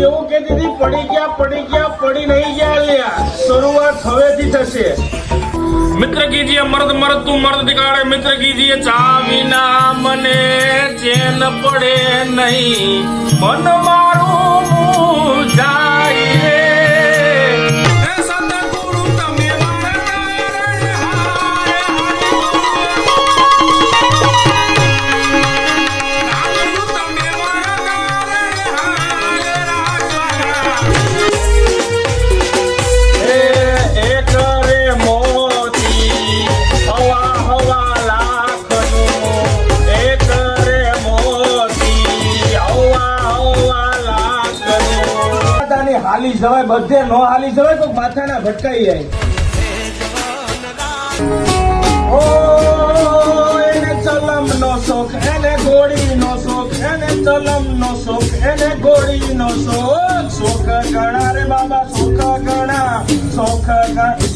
એવું કે દીદી પડી નહીં ગયા લ્યા, શરૂઆત હવેથી થશે। मित्र कीजिए मर्द मर्द तू मर्द दिखाड़े, मित्र कीजिए चाविना मने चैन पड़े नहीं, मन मारू मुरझाई रे। सतगुरु तमे मारा હાલી જવાય, બધે નો હાલી જવાય તો માથાના ભટકાઈ જાય। ઓ એને ચલમ નો શોખ, એને ગોળી નો શોખ, એને ચલમ નો શોખ, એને ગોળી નો શોખ। શોખ ગણા રે બાબા, શોખ ગણા, શોખ ગણા।